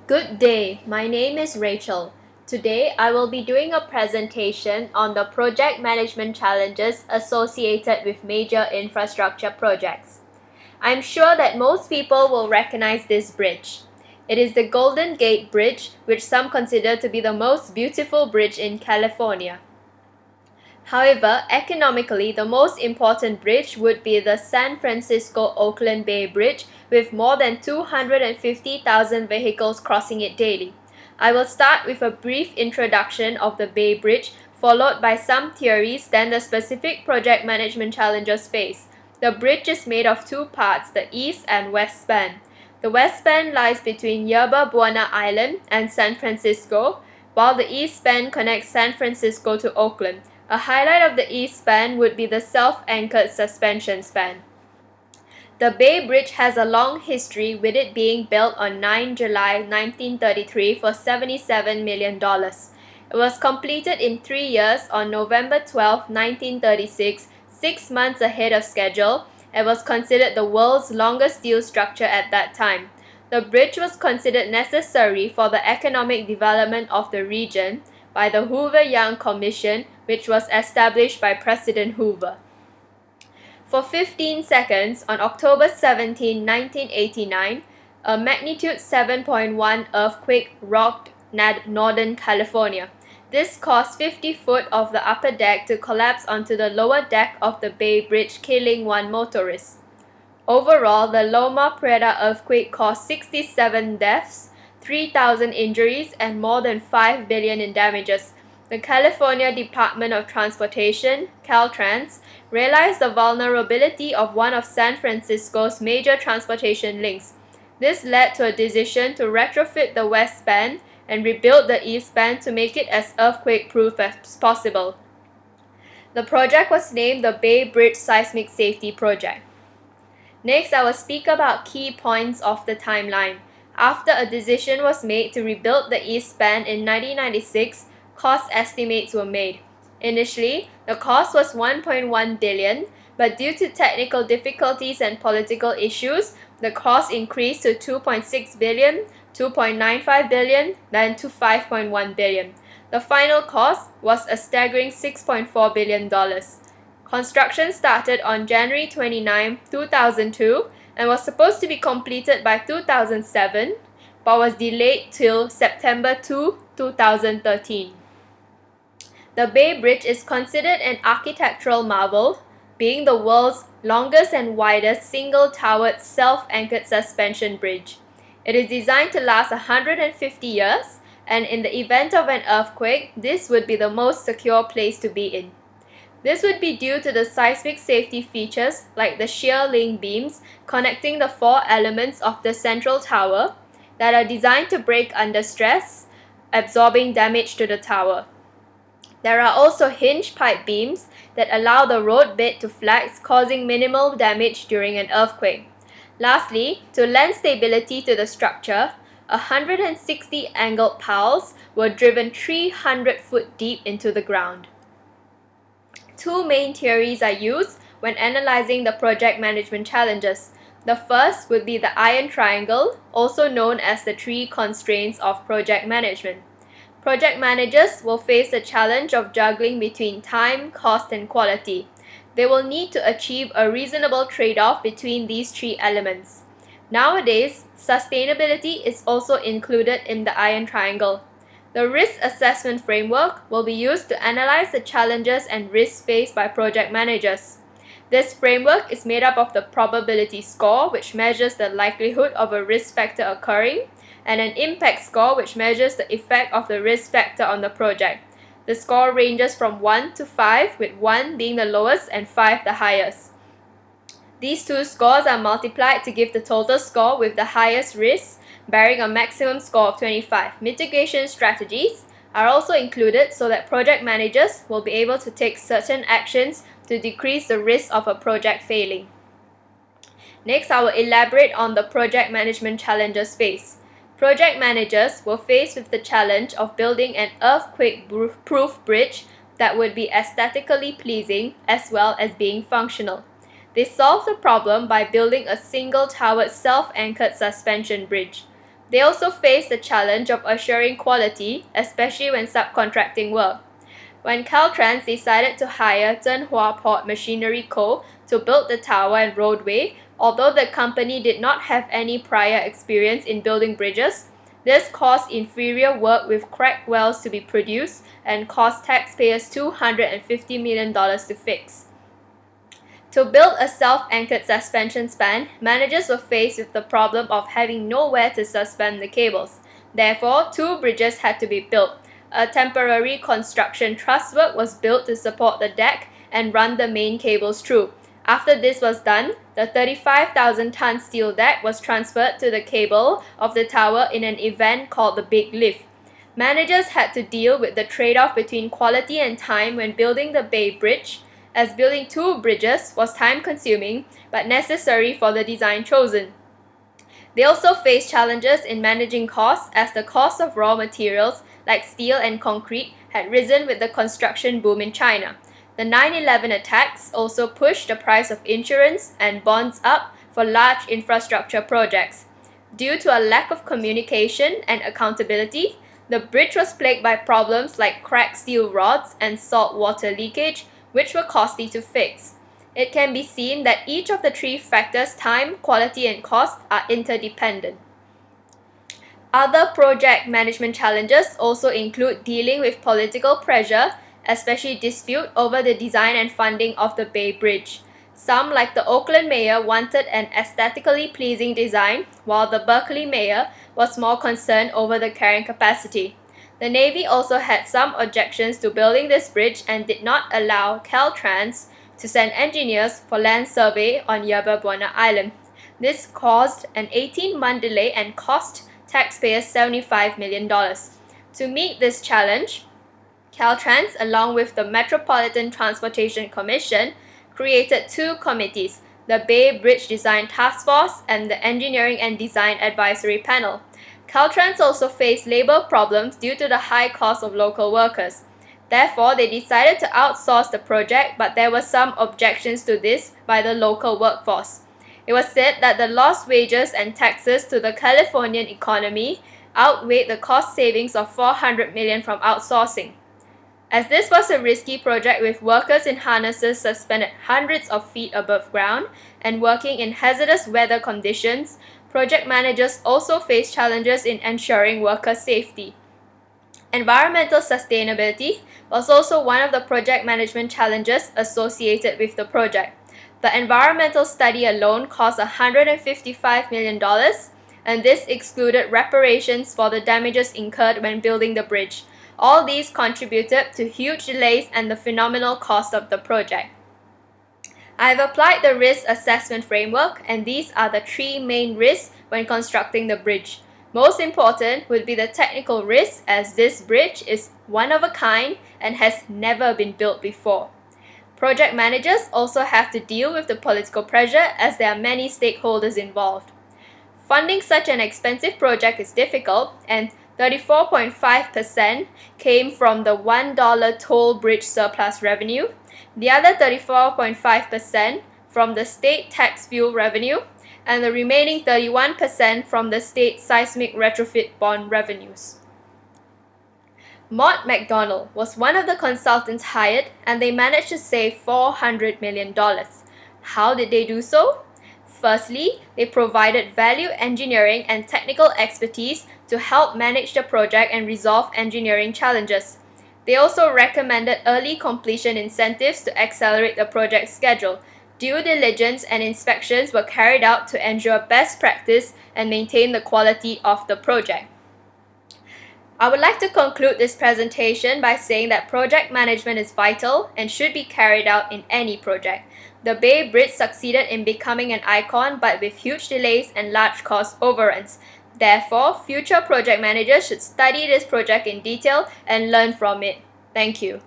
Good day, my name is Rachel. Today I will be doing a presentation on the project management challenges associated with major infrastructure projects. I'm sure that most people will recognize this bridge. It is the Golden Gate Bridge, which some consider to be the most beautiful bridge in California. However, economically, the most important bridge would be the San Francisco-Oakland Bay Bridge with more than 250,000 vehicles crossing it daily. I will start with a brief introduction of the Bay Bridge, followed by some theories, then the specific project management challenges faced. The bridge is made of two parts, the east and west span. The west span lies between Yerba Buena Island and San Francisco, while the east span connects San Francisco to Oakland. A highlight of the east span would be the self-anchored suspension span. The Bay Bridge has a long history, with it being built on 9 July 1933 for $77 million. It was completed in 3 years on November 12, 1936, 6 months ahead of schedule, and was considered the world's longest steel structure at that time. The bridge was considered necessary for the economic development of the region by the Hoover-Young Commission, which was established by President Hoover. For 15 seconds, on October 17, 1989, a magnitude 7.1 earthquake rocked Northern California. This caused 50 feet of the upper deck to collapse onto the lower deck of the Bay Bridge, killing one motorist. Overall, the Loma Prieta earthquake caused 67 deaths, 3,000 injuries, and more than $5 billion in damages. The California Department of Transportation, Caltrans, realized the vulnerability of one of San Francisco's major transportation links. This led to a decision to retrofit the west span and rebuild the east span to make it as earthquake-proof as possible. The project was named the Bay Bridge Seismic Safety Project. Next, I will speak about key points of the timeline. After a decision was made to rebuild the east span in 1996, cost estimates were made. Initially, the cost was $1.1 billion, but due to technical difficulties and political issues, the cost increased to $2.6 billion, $2.95 billion, then to $5.1 billion. The final cost was a staggering $6.4 billion. Construction started on January 29, 2002 and was supposed to be completed by 2007, but was delayed till September 2, 2013. The Bay Bridge is considered an architectural marvel, being the world's longest and widest single-towered self-anchored suspension bridge. It is designed to last 150 years, and in the event of an earthquake, this would be the most secure place to be in. This would be due to the seismic safety features like the shear link beams connecting the four elements of the central tower that are designed to break under stress, absorbing damage to the tower. There are also hinge pipe beams that allow the road bed to flex, causing minimal damage during an earthquake. Lastly, to lend stability to the structure, 160 angled piles were driven 300 feet deep into the ground. Two main theories are used when analyzing the project management challenges. The first would be the iron triangle, also known as the three constraints of project management. Project managers will face the challenge of juggling between time, cost, and quality. They will need to achieve a reasonable trade-off between these three elements. Nowadays, sustainability is also included in the iron triangle. The risk assessment framework will be used to analyze the challenges and risks faced by project managers. This framework is made up of the probability score, which measures the likelihood of a risk factor occurring, and an impact score, which measures the effect of the risk factor on the project. The score ranges from 1 to 5, with 1 being the lowest and 5 the highest. These two scores are multiplied to give the total score with the highest risk, bearing a maximum score of 25. Mitigation strategies are also included so that project managers will be able to take certain actions to decrease the risk of a project failing. Next, I will elaborate on the project management challenges faced. Project managers were faced with the challenge of building an earthquake-proof bridge that would be aesthetically pleasing as well as being functional. They solved the problem by building a single-towered self-anchored suspension bridge. They also faced the challenge of assuring quality, especially when subcontracting work. When Caltrans decided to hire Zhenhua Port Machinery Co. to build the tower and roadway, although the company did not have any prior experience in building bridges, this caused inferior work with cracked wells to be produced and cost taxpayers $250 million to fix. To build a self-anchored suspension span, managers were faced with the problem of having nowhere to suspend the cables. Therefore, two bridges had to be built. A temporary construction trusswork was built to support the deck and run the main cables through. After this was done, the 35,000-ton steel deck was transferred to the cable of the tower in an event called the Big Lift. Managers had to deal with the trade-off between quality and time when building the Bay Bridge, as building two bridges was time-consuming but necessary for the design chosen. They also faced challenges in managing costs as the cost of raw materials like steel and concrete had risen with the construction boom in China. The 9/11 attacks also pushed the price of insurance and bonds up for large infrastructure projects. Due to a lack of communication and accountability, the bridge was plagued by problems like cracked steel rods and salt water leakage, which were costly to fix. It can be seen that each of the three factors, time, quality, and cost, are interdependent. Other project management challenges also include dealing with political pressure, especially dispute over the design and funding of the Bay Bridge. Some, like the Oakland mayor, wanted an aesthetically pleasing design, while the Berkeley mayor was more concerned over the carrying capacity. The Navy also had some objections to building this bridge and did not allow Caltrans to send engineers for land survey on Yerba Buena Island. This caused an 18-month delay and cost taxpayers $75 million. To meet this challenge, Caltrans, along with the Metropolitan Transportation Commission, created two committees, the Bay Bridge Design Task Force and the Engineering and Design Advisory Panel. Caltrans also faced labor problems due to the high cost of local workers. Therefore, they decided to outsource the project, but there were some objections to this by the local workforce. It was said that the lost wages and taxes to the Californian economy outweighed the cost savings of $400 million from outsourcing. As this was a risky project with workers in harnesses suspended hundreds of feet above ground and working in hazardous weather conditions, project managers also faced challenges in ensuring worker safety. Environmental sustainability was also one of the project management challenges associated with the project. The environmental study alone cost $155 million, and this excluded reparations for the damages incurred when building the bridge. All these contributed to huge delays and the phenomenal cost of the project. I have applied the risk assessment framework, and these are the three main risks when constructing the bridge. Most important would be the technical risk, as this bridge is one of a kind and has never been built before. Project managers also have to deal with the political pressure as there are many stakeholders involved. Funding such an expensive project is difficult, and 34.5% came from the $1 toll bridge surplus revenue, the other 34.5% from the state tax fuel revenue, and the remaining 31% from the state seismic retrofit bond revenues. Mott MacDonald was one of the consultants hired, and they managed to save $400 million. How did they do so? Firstly, they provided value engineering and technical expertise to help manage the project and resolve engineering challenges. They also recommended early completion incentives to accelerate the project schedule. Due diligence and inspections were carried out to ensure best practice and maintain the quality of the project. I would like to conclude this presentation by saying that project management is vital and should be carried out in any project. The Bay Bridge succeeded in becoming an icon, but with huge delays and large cost overruns. Therefore, future project managers should study this project in detail and learn from it. Thank you.